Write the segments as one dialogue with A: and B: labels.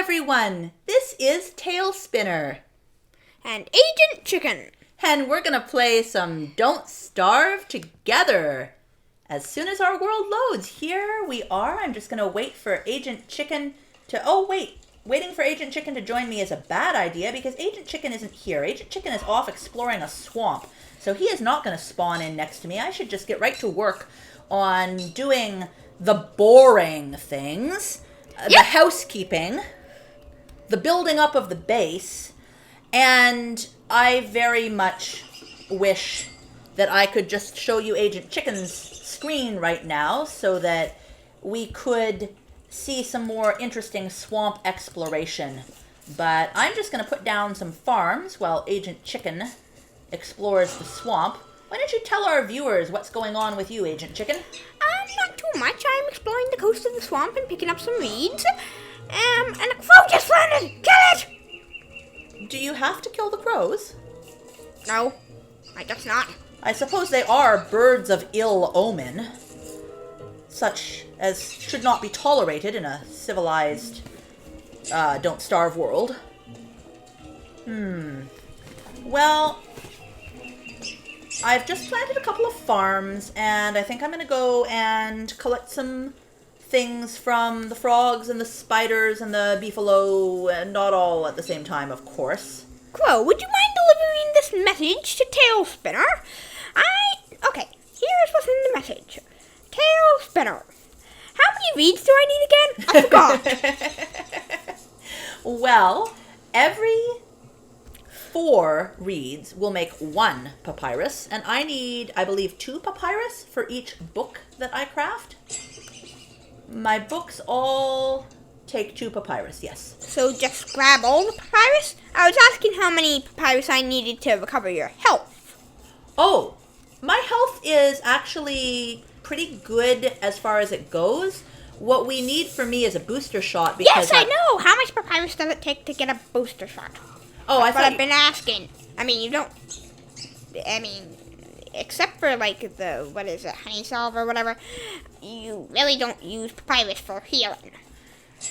A: everyone, this is Talespinner.
B: And Agent Chicken.
A: And we're going to play some Don't Starve together. As soon as our world loads, here we are. I'm just going to wait for Agent Chicken to... Waiting for Agent Chicken to join me is a bad idea because Agent Chicken isn't here. Agent Chicken is off exploring a swamp, so he is not going to spawn in next to me. I should just get right to work on doing the boring things. The housekeeping, the building up of the base, and I very much wish that I could just show you Agent Chicken's screen right now so that we could see some more interesting swamp exploration. But I'm just going to put down some farms while Agent Chicken explores the swamp. Why don't you tell our viewers what's going on with you, Agent Chicken?
B: Not too much. I'm exploring the coast of the swamp and picking up some reeds. And a crow just landed! Kill it!
A: Do you have to kill the crows?
B: No, I guess not.
A: I suppose they are birds of ill omen, such as should not be tolerated in a civilized, don't starve world. Well, I've just planted a couple of farms, and I think I'm going to go and collect some things from the frogs and the spiders and the beefalo, and not all at the same time, of course.
B: Crow, would you mind delivering this message to Talespinner? Okay, here's what's in the message. Talespinner, how many reeds do I need again? I forgot.
A: Well, every 4 reeds will make 1 papyrus, and I need, I believe, 2 papyrus for each book that I craft. My books all take 2 papyrus, yes.
B: So just grab all the papyrus? I was asking how many papyrus I needed to recover your health.
A: Oh, my health is actually pretty good as far as it goes. What we need for me is a booster shot because
B: yes, I know. How much papyrus does it take to get a booster shot?
A: Oh, I thought
B: I've been asking. I mean, you don't... except for, like, the, what is it, honey salve or whatever, you really don't use papyrus for healing.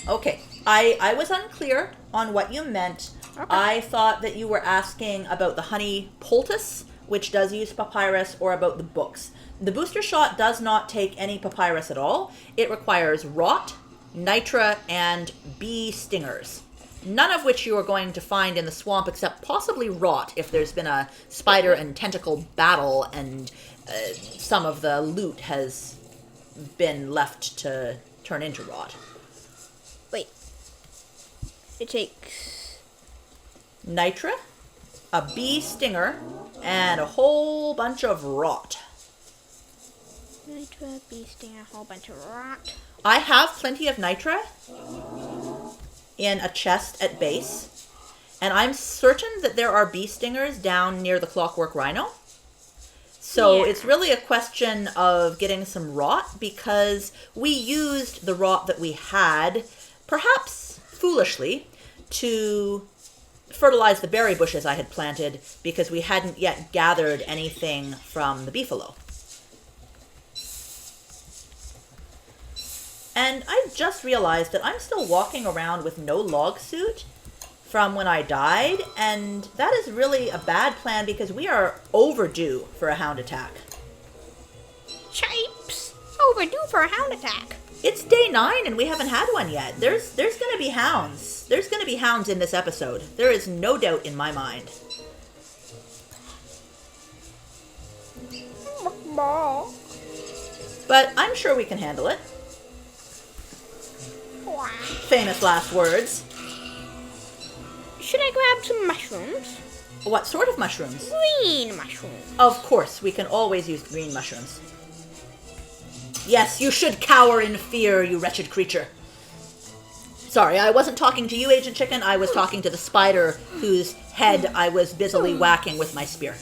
A: Okay, I was unclear on what you meant.
B: Okay.
A: I thought that you were asking about the honey poultice, which does use papyrus, or about the books. The booster shot does not take any papyrus at all. It requires rot, nitra, and bee stingers. None of which you are going to find in the swamp except possibly rot if there's been a spider and tentacle battle and some of the loot has been left to turn into rot.
B: Wait. It takes...
A: Nitra, a bee stinger, and a whole bunch of rot.
B: Nitra, bee stinger, a whole bunch of rot.
A: I have plenty of nitra in a chest at base, and I'm certain that there are bee stingers down near the Clockwork Rhino. So It's really a question of getting some rot, because we used the rot that we had, perhaps foolishly, to fertilize the berry bushes I had planted, because we hadn't yet gathered anything from the beefalo. And I just realized that I'm still walking around with no log suit from when I died, and that is really a bad plan because we are overdue for a hound attack.
B: Chipes! Overdue for a hound attack.
A: It's day 9 and we haven't had one yet. There's going to be hounds. There's going to be hounds in this episode. There is no doubt in my mind. But I'm sure we can handle it. Famous last words.
B: Should I grab some mushrooms?
A: What sort of mushrooms?
B: Green mushrooms.
A: Of course, we can always use green mushrooms. Yes, you should cower in fear, you wretched creature. Sorry, I wasn't talking to you, Agent Chicken. I was talking to the spider whose head I was busily whacking with my spear.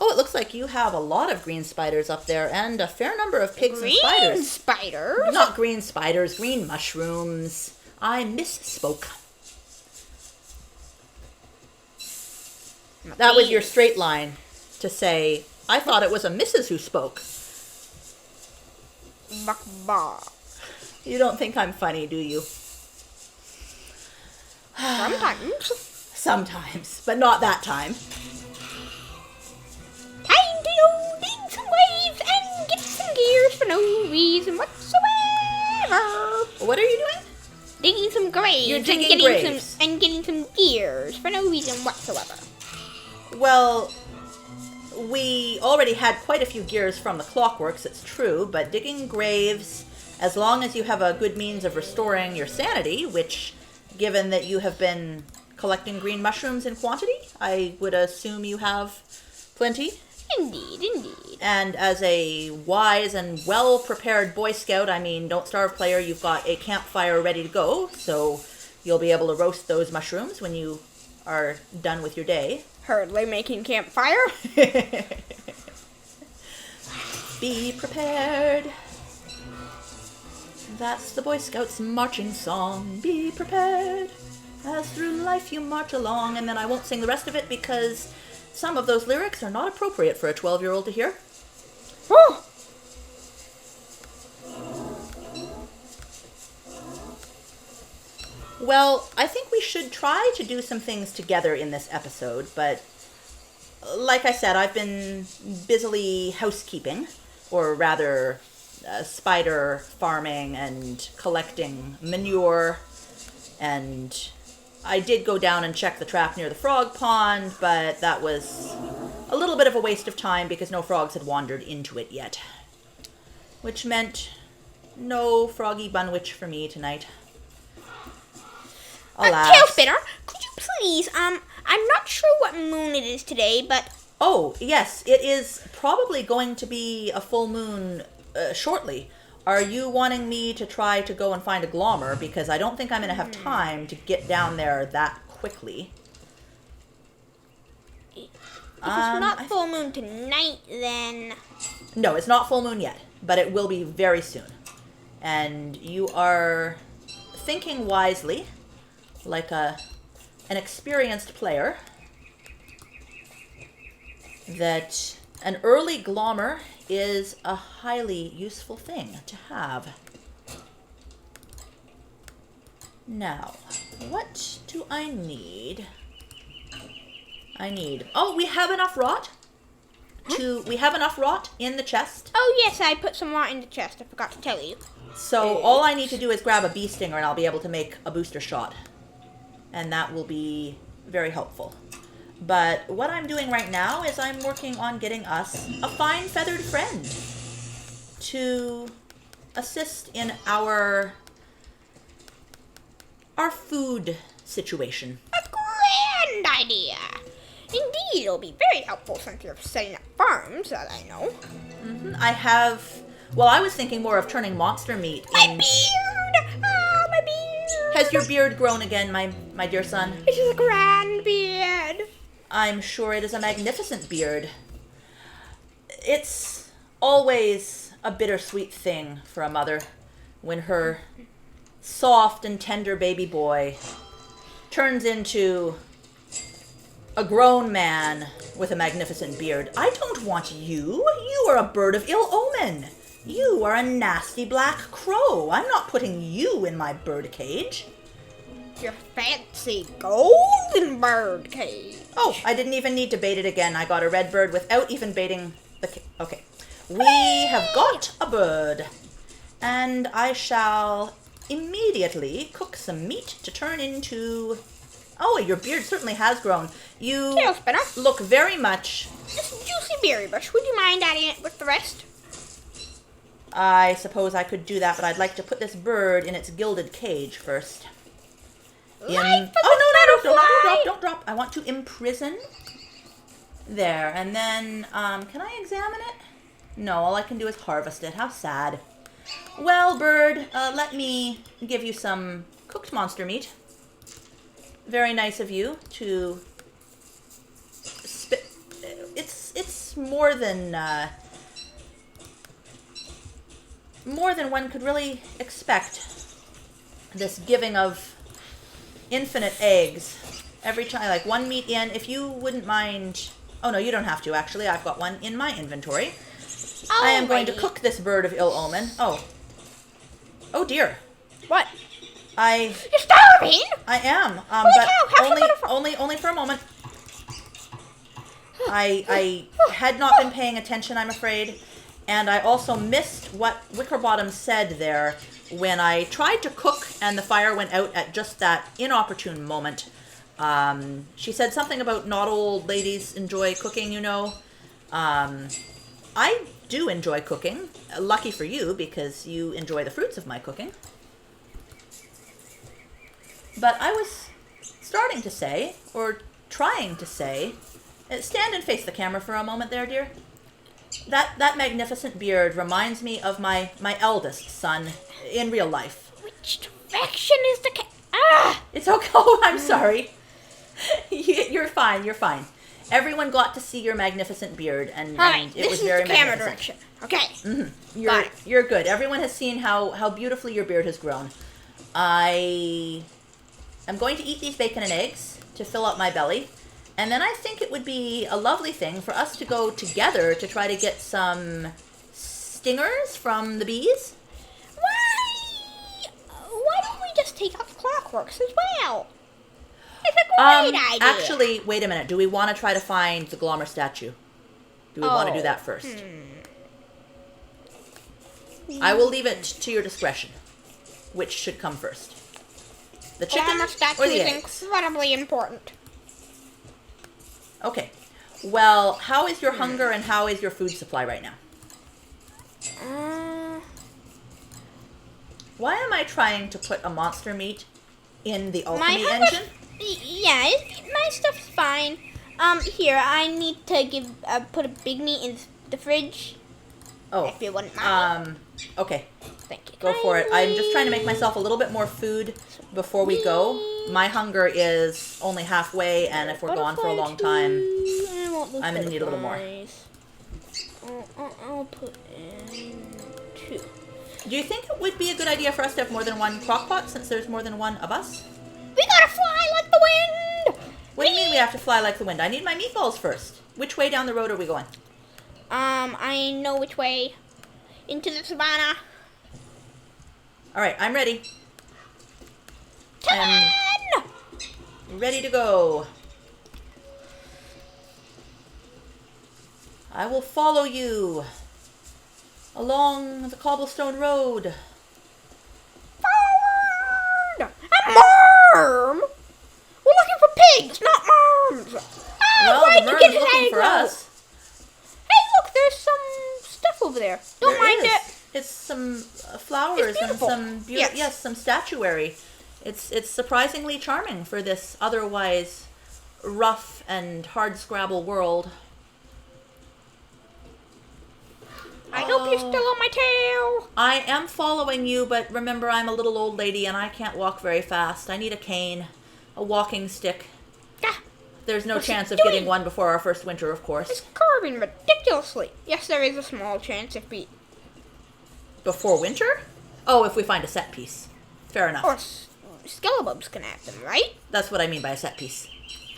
A: Oh, it looks like you have a lot of green spiders up there and a fair number of pigs and spiders.
B: Green spiders?
A: Not green spiders, green mushrooms. I misspoke. That was your straight line to say, I thought it was a Mrs. who spoke. You don't think I'm funny, do you?
B: Sometimes.
A: Sometimes, but not that time.
B: Time to go dig some graves and get some gears for no reason whatsoever.
A: What are you doing?
B: Digging some graves.
A: You're digging
B: and getting
A: graves.
B: and getting some gears for no reason whatsoever.
A: Well, we already had quite a few gears from the clockworks, it's true, but digging graves, as long as you have a good means of restoring your sanity, which, given that you have been collecting green mushrooms in quantity, I would assume you have plenty.
B: Indeed, indeed.
A: And as a wise and well-prepared Boy Scout, I mean, Don't Starve player, you've got a campfire ready to go, so you'll be able to roast those mushrooms when you are done with your day.
B: Hurriedly making campfire.
A: Be prepared. That's the Boy Scouts marching song. Be prepared. As through life you march along. And then I won't sing the rest of it because some of those lyrics are not appropriate for a 12-year-old to hear.
B: Oh.
A: Well, I think we should try to do some things together in this episode, but like I said, I've been busily housekeeping, or rather spider farming and collecting manure, and I did go down and check the trap near the frog pond, but that was a little bit of a waste of time because no frogs had wandered into it yet, which meant no froggy bunwich for me tonight. Alas.
B: Talespinner, could you please, I'm not sure what moon it is today, but...
A: Oh, yes, it is probably going to be a full moon shortly. Are you wanting me to try to go and find a Glommer? Because I don't think I'm going to have time to get down there that quickly.
B: If it's not full moon tonight, then...
A: No, it's not full moon yet, but it will be very soon. And you are thinking wisely, like an experienced player, that an early Glommer is a highly useful thing to have. Now, what do I need? Oh, we have enough rot? We have enough rot in the chest?
B: Oh, yes, I put some rot in the chest. I forgot to tell you.
A: So all I need to do is grab a bee stinger and I'll be able to make a booster shot. And that will be very helpful. But what I'm doing right now is I'm working on getting us a fine feathered friend to assist in our food situation.
B: A grand idea. Indeed, it'll be very helpful since you're setting up farms, that I know.
A: Mm-hmm. I was thinking more of turning monster meat in...
B: My beard! Oh, my beard!
A: Has your beard grown again, my dear son?
B: It is a grand beard.
A: I'm sure it is a magnificent beard. It's always a bittersweet thing for a mother when her soft and tender baby boy turns into a grown man with a magnificent beard. I don't want you. You are a bird of ill omen. You are a nasty black crow. I'm not putting you in my bird cage.
B: Your fancy golden bird cage.
A: Oh, I didn't even need to bait it again. I got a red bird without even baiting the cage. Okay. We have got a bird. And I shall immediately cook some meat to turn into... Oh, your beard certainly has grown. You
B: Talespinner,
A: look very much...
B: this juicy berry bush, would you mind adding it with the rest?
A: I suppose I could do that, but I'd like to put this bird in its gilded cage first. Don't drop. I want to imprison. There, and then, can I examine it? No, all I can do is harvest it. How sad. Well, bird, let me give you some cooked monster meat. Very nice of you to spit. It's more than one could really expect. This giving of infinite eggs every time, like one meat in. If you wouldn't mind, oh no, you don't have to actually. I've got one in my inventory. I am going to cook this bird of ill omen. Oh, Oh dear.
B: What?
A: You're
B: starving?
A: I am.
B: Holy
A: But
B: cow, have some
A: only for a moment. I had not been paying attention, I'm afraid, and I also missed what Wickerbottom said there when I tried to cook and the fire went out at just that inopportune moment. She said something about not all ladies enjoy cooking, you know. I do enjoy cooking. Lucky for you, because you enjoy the fruits of my cooking. But I was starting to say, or trying to say, stand and face the camera for a moment there, dear. That magnificent beard reminds me of my eldest son in real life.
B: Which direction is the Ah!
A: It's okay. Oh, I'm sorry. You're fine. You're fine. Everyone got to see your magnificent beard, and it was very magnificent. This is the camera direction.
B: Okay.
A: Mm-hmm. You're good. Everyone has seen how beautifully your beard has grown. I am going to eat these bacon and eggs to fill up my belly, and then I think it would be a lovely thing for us to go together to try to get some stingers from the bees.
B: Why don't we just take up Clockworks as well? It's a great idea.
A: Actually, wait a minute. Do we want to try to find the Glommer statue? Do we want to do that first? I will leave it to your discretion. Which should come first? The chicken
B: Glommer statue
A: or the
B: is
A: eggs?
B: incredibly important.
A: Okay. Well, how is your hunger and how is your food supply right now? Why am I trying to put a monster meat in the alchemy engine?
B: Yeah, my stuff's fine. Here, I need to put a big meat in the fridge.
A: Oh.
B: If you wouldn't mind.
A: Okay.
B: Thank you.
A: Go for it. I'm just trying to make myself a little bit more food before we go. My hunger is only halfway, and if we're gone for a long time, I'm going to need a little more.
B: I'll put in 2.
A: Do you think it would be a good idea for us to have more than one crock pot, since there's more than one of us?
B: We gotta fly like the wind!
A: What do you mean we have to fly like the wind? I need my meatballs first. Which way down the road are we going?
B: I know which way. Into the savannah.
A: Alright, I'm ready.
B: I'm
A: ready to go. I will follow you along the cobblestone road.
B: Forward! A merm! We're looking for pigs, not merms!
A: Well, the merm is looking for us.
B: Hey, look, there's some stuff over there. Don't mind it.
A: It's some flowers and some yes, some statuary. It's surprisingly charming for this otherwise rough and hard scrabble world.
B: I hope you're still on my tail.
A: I am following you, but remember I'm a little old lady and I can't walk very fast. I need a cane, a walking stick. There's no chance of getting one before our first winter, of course.
B: It's carving ridiculously. Yes, there is a small chance if we...
A: Before winter? Oh, if we find a set piece. Fair enough.
B: Or Skellabubs can have them, right?
A: That's what I mean by a set piece.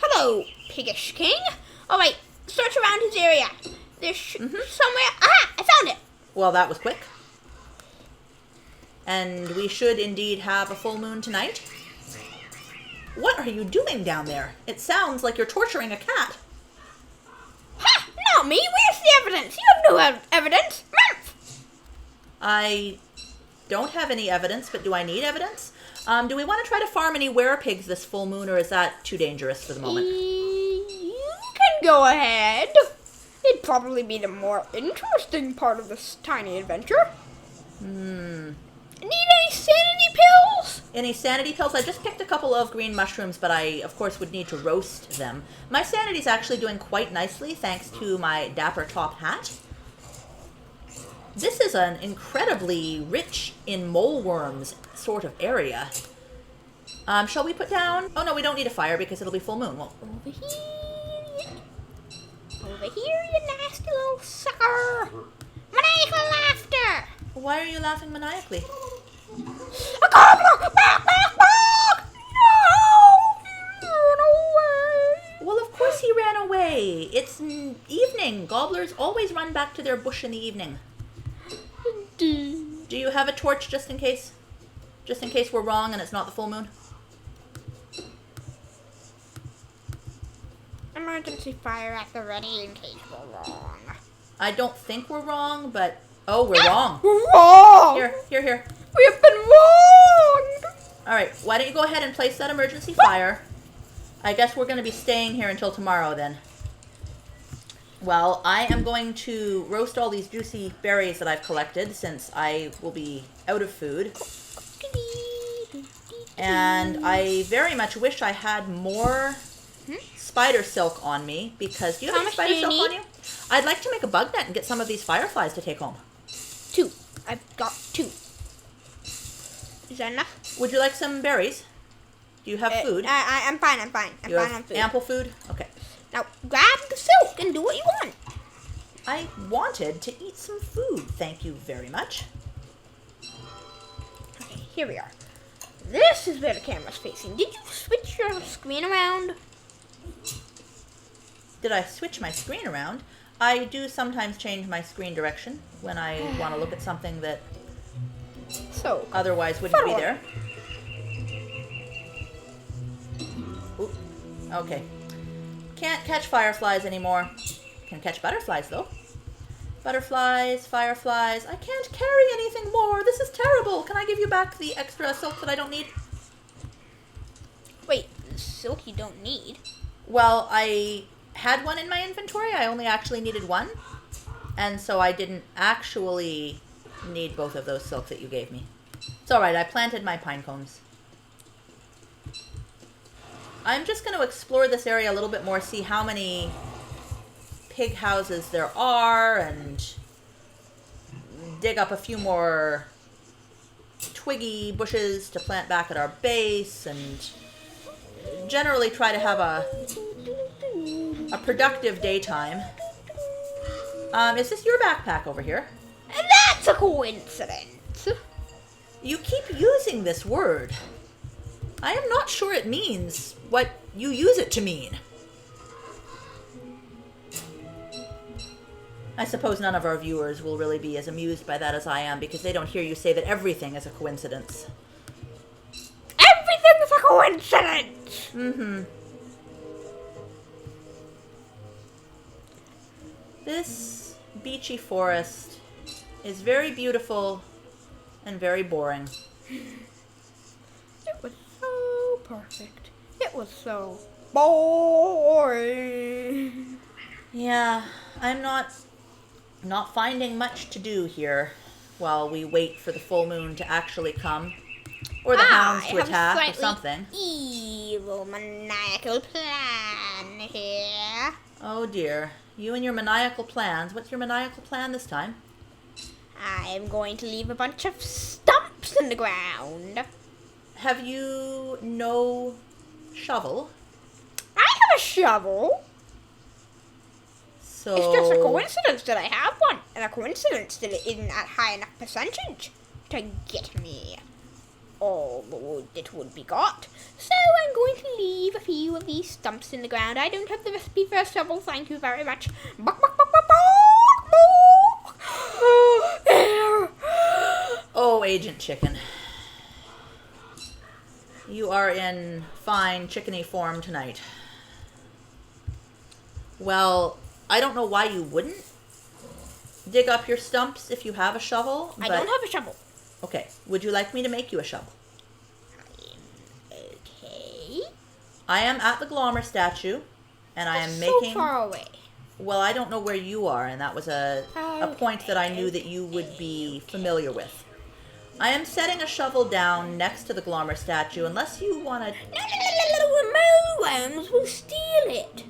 B: Hello, Piggish King. Oh, wait. Search around his area. There's somewhere... Ah! I found it!
A: Well, that was quick. And we should indeed have a full moon tonight. What are you doing down there? It sounds like you're torturing a cat.
B: Ha! Not me! Where's the evidence? You have no evidence! Murph!
A: I don't have any evidence, but do I need evidence? Do we want to try to farm any werepigs this full moon, or is that too dangerous for the moment?
B: You can go ahead. It'd probably be the more interesting part of this tiny adventure. Need any sanity pills?
A: Any sanity pills? I just picked a couple of green mushrooms, but I, of course, would need to roast them. My sanity's actually doing quite nicely, thanks to my dapper top hat. This is an incredibly rich in moleworms sort of area. Shall we put down... Oh, no, we don't need a fire because it'll be full moon. Well,
B: over here. Over here, you nasty little sucker. Maniacal laughter.
A: Why are you laughing maniacally?
B: A gobbler! Bark, bark, bark! No! He ran away.
A: Well, of course he ran away. It's evening. Gobblers always run back to their bush in the evening. Do you have a torch just in case? Just in case we're wrong and it's not the full moon.
B: Emergency fire at the ready in case we're wrong.
A: I don't think we're wrong, but... Oh, we're wrong.
B: We're wrong!
A: Here.
B: We have been wrong!
A: Alright, why don't you go ahead and place that emergency fire. I guess we're going to be staying here until tomorrow then. Well, I am going to roast all these juicy berries that I've collected since I will be out of food. And I very much wish I had more spider silk on me because... Do you have any spider silk on you? I'd like to make a bug net and get some of these fireflies to take home.
B: 2. I've got 2. Is that enough?
A: Would you like some berries? Do you have food?
B: I'm fine. I'm fine
A: have
B: on food.
A: Ample food? Okay.
B: Now grab the silk and do what you want.
A: I wanted to eat some food. Thank you very much.
B: Okay, here we are. This is where the camera's facing. Did you switch your screen around?
A: Did I switch my screen around? I do sometimes change my screen direction when I want to look at something that otherwise wouldn't be there. Ooh, okay. Can't catch fireflies anymore. Can catch butterflies though. Butterflies, fireflies. I can't carry anything more. This is terrible. Can I give you back the extra silk that I don't need?
B: Wait, the silk you don't need?
A: Well, I had one in my inventory. I only actually needed one. And so I didn't actually need both of those silk that you gave me. It's alright. I planted my pine cones. I'm just going to explore this area a little bit more, see how many pig houses there are, and dig up a few more twiggy bushes to plant back at our base, and generally try to have a productive daytime. Is this your backpack over here?
B: That's a coincidence.
A: You keep using this word. I am not sure it means what you use it to mean. I suppose none of our viewers will really be as amused by that as I am because they don't hear you say that everything is a coincidence.
B: Everything is a coincidence!
A: Mm-hmm. This beachy forest is very beautiful and very boring.
B: It was so perfect. It was so boring.
A: Yeah, I'm not finding much to do here while we wait for the full moon to actually come. Or the hounds to attack or something.
B: Evil maniacal plan here.
A: Oh dear. You and your maniacal plans. What's your maniacal plan this time?
B: I'm going to leave a bunch of stumps in the ground.
A: Have you no shovel?
B: I have a shovel.
A: So
B: It's just a coincidence that I have one, and a coincidence that it isn't at high enough percentage to get me all the wood that would be got. So I'm going to leave a few of these stumps in the ground. I don't have the recipe for a shovel, thank you very much. Buck, buck, buck, buck, buck, buck. There.
A: Oh, Agent Chicken. You are in fine chickeny form tonight. Well, I don't know why you wouldn't dig up your stumps if you have a shovel.
B: I don't have a shovel.
A: Okay. Would you like me to make you a shovel?
B: Okay.
A: I am at the Glommer statue, and I am
B: That's
A: making...
B: so far away.
A: Well, I don't know where you are, and that was a point that I knew that you would be familiar with. I am setting a shovel down next to the Glommer statue, unless you want to...
B: No, moleworms will steal it.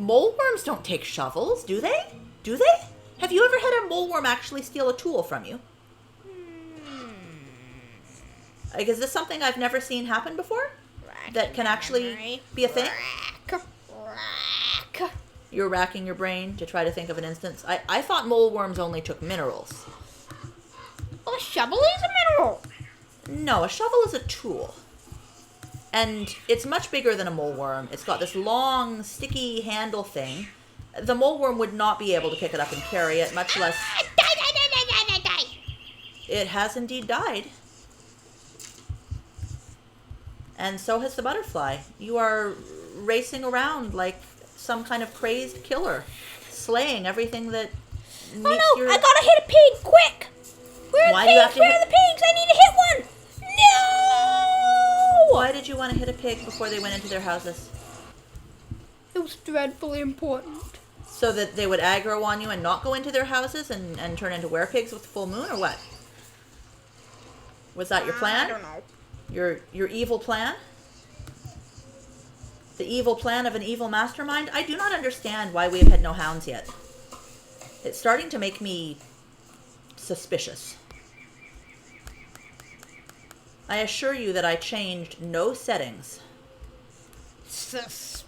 A: Moleworms don't take shovels, do they? Do they? Have you ever had a moleworm actually steal a tool from you? Like, is this something I've never seen happen before? That can actually be a thing?
B: Rack.
A: You're racking your brain to try to think of an instance. I thought moleworms only took minerals.
B: Well, a shovel is a mineral.
A: No, a shovel is a tool. And it's much bigger than a moleworm. It's got this long, sticky handle thing. The moleworm would not be able to pick it up and carry it, much less...
B: Die.
A: It has indeed died. And so has the butterfly. You are racing around like some kind of crazed killer, slaying everything that meets
B: Oh no,
A: your...
B: I gotta hit a pig, quick! Where are
A: Why
B: the
A: do you
B: pigs?
A: have to
B: Where
A: hit-
B: are the pigs? I need to hit one! No!
A: Why did you want to hit a pig before they went into their houses?
B: It was dreadfully important.
A: So that they would aggro on you and not go into their houses and turn into werepigs with the full moon, or what? Was that your plan?
B: I don't know.
A: Your evil plan? The evil plan of an evil mastermind? I do not understand why we have had no hounds yet. It's starting to make me suspicious. I assure you that I changed no settings.
B: Suspicious.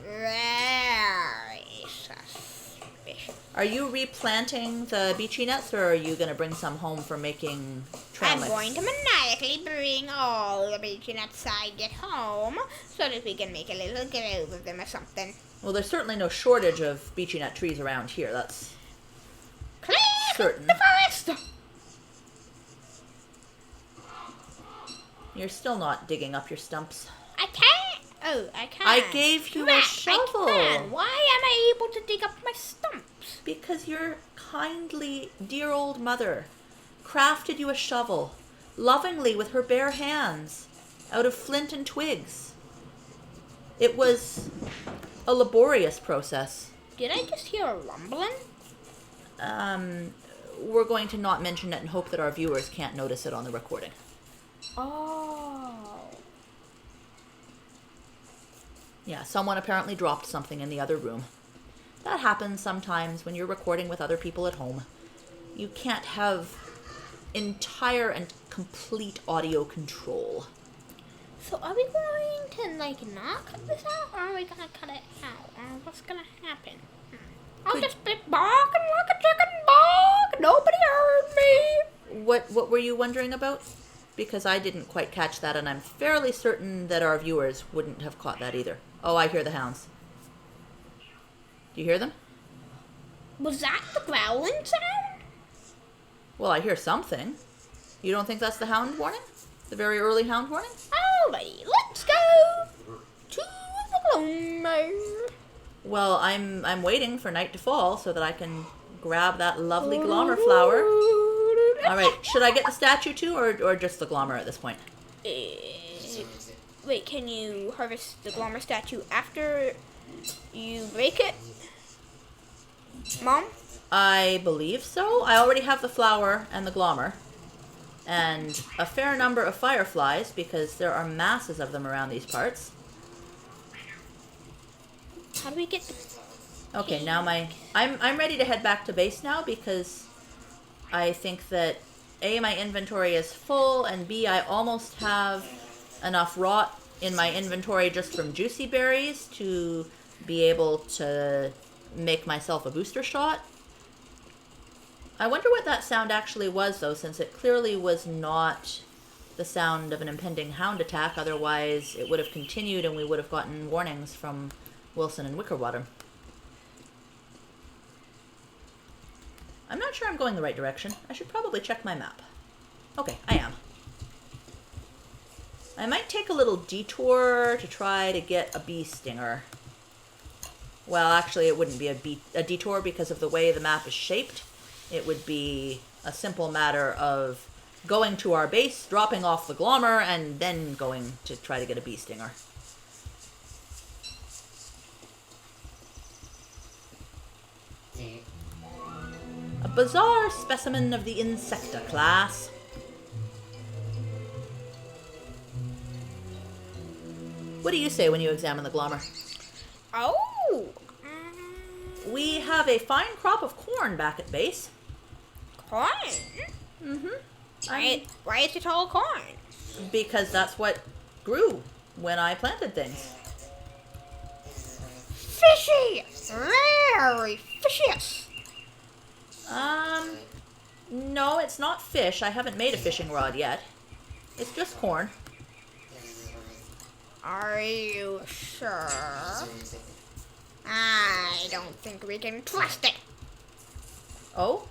B: Very suspicious.
A: Are you replanting the beachy nuts, or are you going to bring some home for making trail
B: I'm
A: mix?
B: going to maniacally bring all the beachy nuts I get home so that we can make a little grove of them or something.
A: Well, there's certainly no shortage of beachy nut trees around here. That's
B: Clear
A: certain.
B: the forest!
A: You're still not digging up your stumps.
B: I can't. Oh, I can't.
A: I gave you a
B: Rat,
A: shovel.
B: I can. Why am I able to dig up my stumps?
A: Because your kindly, dear old mother crafted you a shovel, lovingly with her bare hands, out of flint and twigs. It was a laborious process.
B: Did I just hear a rumbling?
A: We're going to not mention it and hope that our viewers can't notice it on the recording.
B: Oh.
A: Yeah, someone apparently dropped something in the other room. That happens sometimes when you're recording with other people at home. You can't have entire and complete audio control.
B: So are we going to, not cut this out, or are we going to cut it out? Or what's going to happen? I'll just be barking like a chicken bark. Nobody heard me.
A: What were you wondering about? Because I didn't quite catch that, and I'm fairly certain that our viewers wouldn't have caught that either. Oh, I hear the hounds. Do you hear them?
B: Was that the growling sound?
A: Well, I hear something. You don't think that's the hound warning? The very early hound warning?
B: Alrighty, let's go to the Glommer.
A: Well, I'm waiting for night to fall so that I can grab that lovely Glommer flower. All right, should I get the statue too, or just the Glommer at this point?
B: Wait, can you harvest the Glommer statue after you break it? Mom?
A: I believe so. I already have the flower and the Glommer. And a fair number of fireflies, because there are masses of them around these parts.
B: How do we get the...
A: Okay, now I'm ready to head back to base now, because I think that A, my inventory is full, and B, I almost have enough rot in my inventory just from juicy berries to be able to make myself a booster shot. I wonder what that sound actually was, though, since it clearly was not the sound of an impending hound attack. Otherwise, it would have continued and we would have gotten warnings from Wilson and Wickerwater. I'm not sure I'm going the right direction. I should probably check my map. Okay, I am. I might take a little detour to try to get a bee stinger. Well, actually, it wouldn't be a detour because of the way the map is shaped. It would be a simple matter of going to our base, dropping off the Glommer, and then going to try to get a bee stinger. A bizarre specimen of the Insecta class. What do you say when you examine the Glommer?
B: Oh!
A: We have a fine crop of corn back at base.
B: Corn?
A: Mm-hmm.
B: Why is it all corn?
A: Because that's what grew when I planted things.
B: Fishy! Very fishy!
A: No, it's not fish. I haven't made a fishing rod yet. It's just corn.
B: Are you sure? I don't think we can trust it.
A: Oh?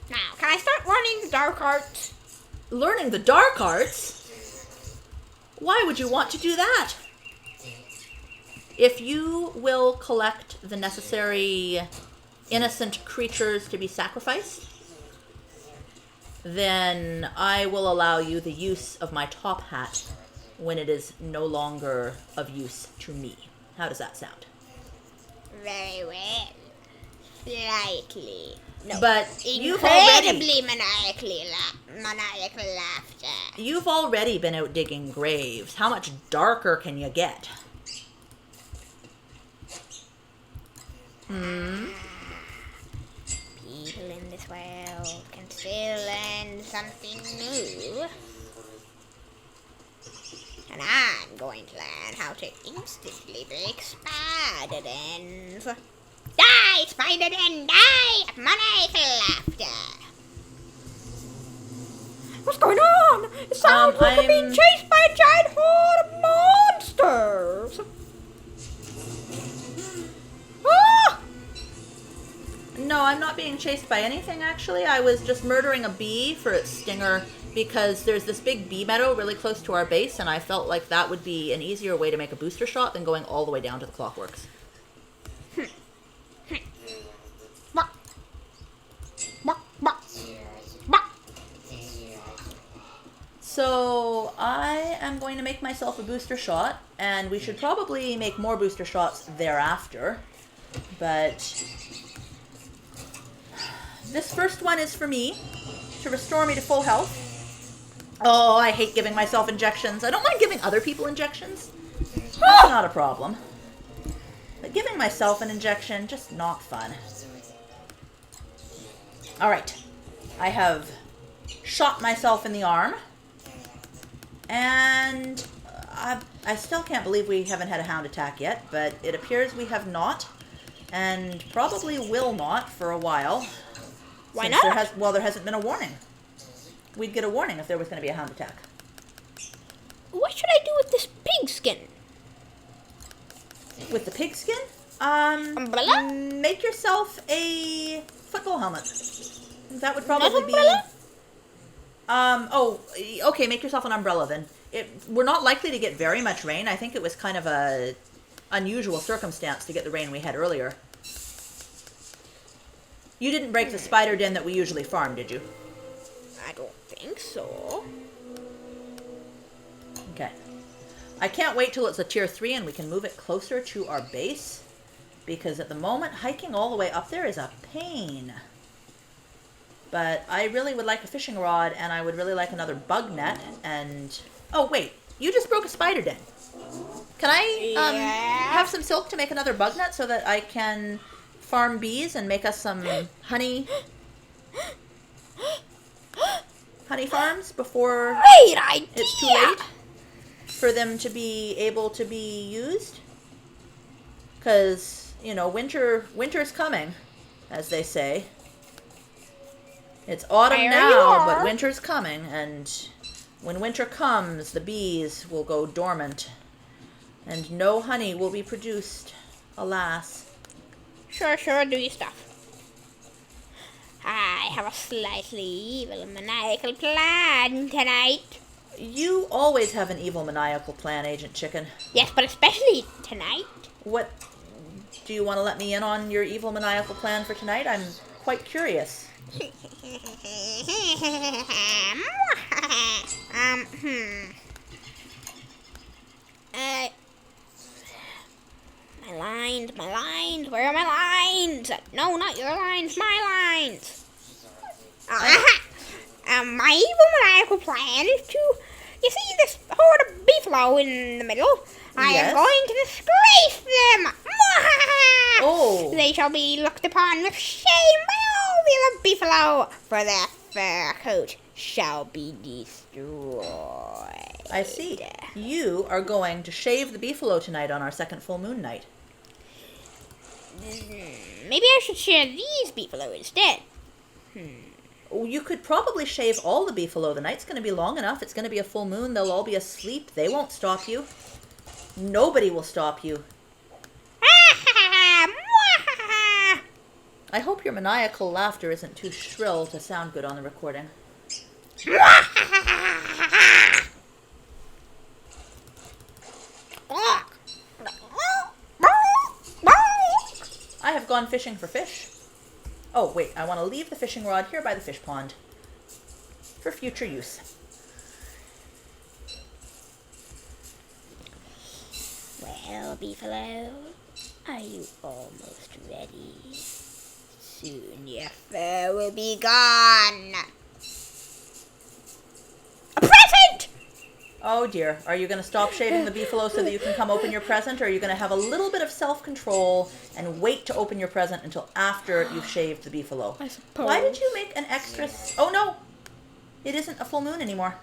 B: Now, can I start running the dark arts?
A: learning the dark arts? Why would you want to do that? If you will collect the necessary innocent creatures to be sacrificed, then I will allow you the use of my top hat when it is no longer of use to me. How does that sound?
B: Very well. Slightly. No.
A: But you've already...
B: Incredibly maniacal laughter.
A: You've already been out digging graves. How much darker can you get?
B: People in this world can still learn something new. And I'm going to learn how to instantly break spider dens. Die, spider den, die! Maniacal laughter. What's going on? It sounds like I'm being chased by a giant horde of monsters. Ah!
A: No, I'm not being chased by anything, actually. I was just murdering a bee for its stinger because there's this big bee meadow really close to our base, and I felt like that would be an easier way to make a booster shot than going all the way down to the clockworks. So I am going to make myself a booster shot, and we should probably make more booster shots thereafter. But this first one is for me, to restore me to full health. Oh, I hate giving myself injections. I don't mind giving other people injections. That's not a problem. But giving myself an injection, just not fun. Alright. I have shot myself in the arm. And I still can't believe we haven't had a hound attack yet, but it appears we have not. And probably will not for a while.
B: Why not?
A: There hasn't been a warning. We'd get a warning if there was going to be a hound attack.
B: What should I do with this pig skin?
A: With the pig skin?
B: Umbrella?
A: Make yourself a football helmet. That would probably be... okay, make yourself an umbrella then. We're not likely to get very much rain. I think it was kind of a unusual circumstance to get the rain we had earlier. You didn't break the spider den that we usually farm, did you?
B: I don't think so.
A: Okay. I can't wait till it's a tier 3 and we can move it closer to our base. Because at the moment, hiking all the way up there is a pain. But I really would like a fishing rod, and I would really like another bug net, and... Oh, wait. You just broke a spider den. Can I have some silk to make another bug net so that I can farm bees and make us some honey farms before
B: Great idea!
A: It's too late for them to be able to be used? Because, you know, winter's coming, as they say. It's autumn now, but winter's coming, and when winter comes, the bees will go dormant, and no honey will be produced, alas.
B: Sure, do your stuff. I have a slightly evil maniacal plan tonight.
A: You always have an evil maniacal plan, Agent Chicken.
B: Yes, but especially tonight.
A: What, do you want to let me in on your evil maniacal plan for tonight? I'm quite curious.
B: My lines, where are my lines? No, not your lines, my lines. My evil maniacal plan is to, you see this horde of beefalo in the middle? I am going to disgrace them.
A: Oh.
B: They shall be looked upon with shame by all the other beefalo, for their fur coat shall be destroyed.
A: I see. You are going to shave the beefalo tonight on our second full moon night.
B: Maybe I should share these beefalo instead.
A: You could probably shave all the beefalo. The night's going to be long enough. It's going to be a full moon. They'll all be asleep. They won't stop you. Nobody will stop you. I hope your maniacal laughter isn't too shrill to sound good on the recording. gone fishing for fish. Oh, wait, I want to leave the fishing rod here by the fish pond for future use.
B: Well, Beefalo, are you almost ready? Soon your fur will be gone. A present!
A: Oh dear, are you going to stop shaving the beefalo so that you can come open your present, or are you going to have a little bit of self-control and wait to open your present until after you've shaved the beefalo?
B: I suppose.
A: Why did you make an extra... Oh no! It isn't a full moon anymore.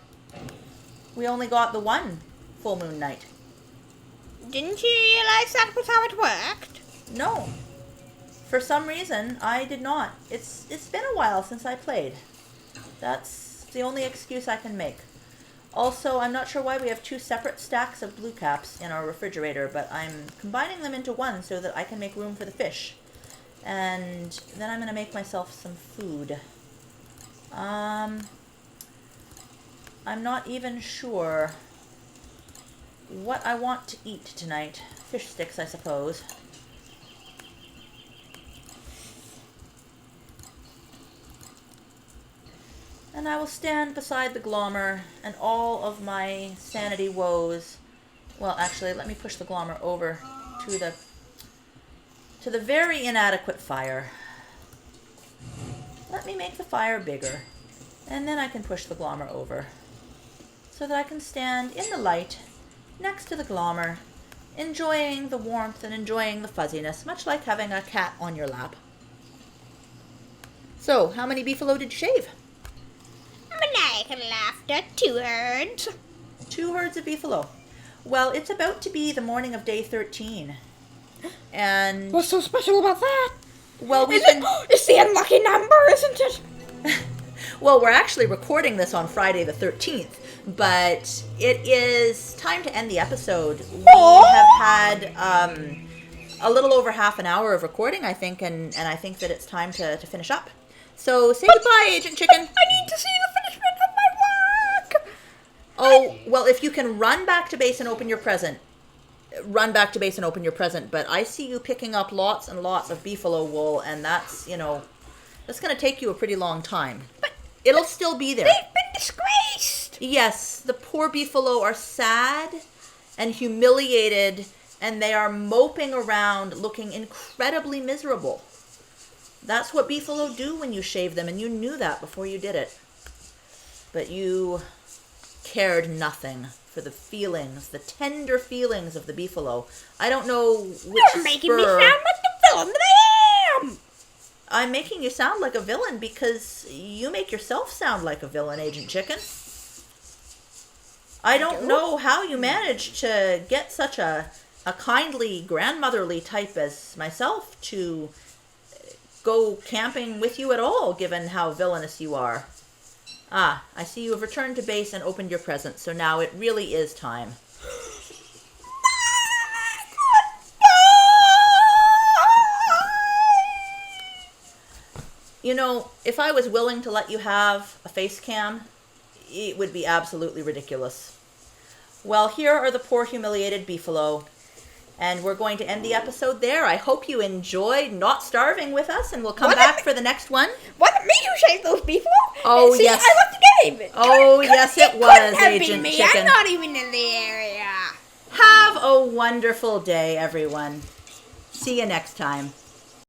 A: We only got the one full moon night.
B: Didn't you realize that was how it worked?
A: No. For some reason, I did not. It's been a while since I played. That's the only excuse I can make. Also, I'm not sure why we have two separate stacks of blue caps in our refrigerator, but I'm combining them into one so that I can make room for the fish. And then I'm going to make myself some food. I'm not even sure what I want to eat tonight. Fish sticks, I suppose. And I will stand beside the Glommer and all of my sanity woes. Well, actually, let me push the Glommer over to the very inadequate fire. Let me make the fire bigger, and then I can push the Glommer over so that I can stand in the light next to the Glommer, enjoying the warmth and enjoying the fuzziness, much like having a cat on your lap. So, how many beefalo did you shave?
B: Maniacal laughter, 2 herds.
A: 2 herds of beefalo. Well, it's about to be the morning of day 13. And...
B: What's so special about that?
A: Well,
B: It's the unlucky number, isn't it?
A: Well, we're actually recording this on Friday the 13th, but it is time to end the episode. We have had a little over half an hour of recording, I think, and I think that it's time to finish up. So, say goodbye, Agent Chicken.
B: I need to see the finishment of my work.
A: Oh, well, if you can run back to base and open your present, run back to base and open your present, but I see you picking up lots and lots of beefalo wool, and that's, that's going to take you a pretty long time. But it'll still be there.
B: They've been disgraced.
A: Yes, the poor beefalo are sad and humiliated, and they are moping around looking incredibly miserable. That's what beefalo do when you shave them, and you knew that before you did it. But you cared nothing for the feelings, the tender feelings of the beefalo. I don't know which
B: You're making me sound like the villain that I am.
A: I'm making you sound like a villain because you make yourself sound like a villain, Agent Chicken. I don't know how you managed to get such a kindly, grandmotherly type as myself to go camping with you at all, given how villainous you are. Ah, I see you have returned to base and opened your present, so now it really is time. If I was willing to let you have a face cam, it would be absolutely ridiculous. Well, here are the poor humiliated beefalo. And we're going to end the episode there. I hope you enjoyed not starving with us, and we'll come back for the next one.
B: Wasn't me who shaved those beefalo?
A: Oh,
B: See,
A: yes.
B: I left the game.
A: Oh, yes, it was, Agent Chicken.
B: I'm not even in the area.
A: Have a wonderful day, everyone. See you next time.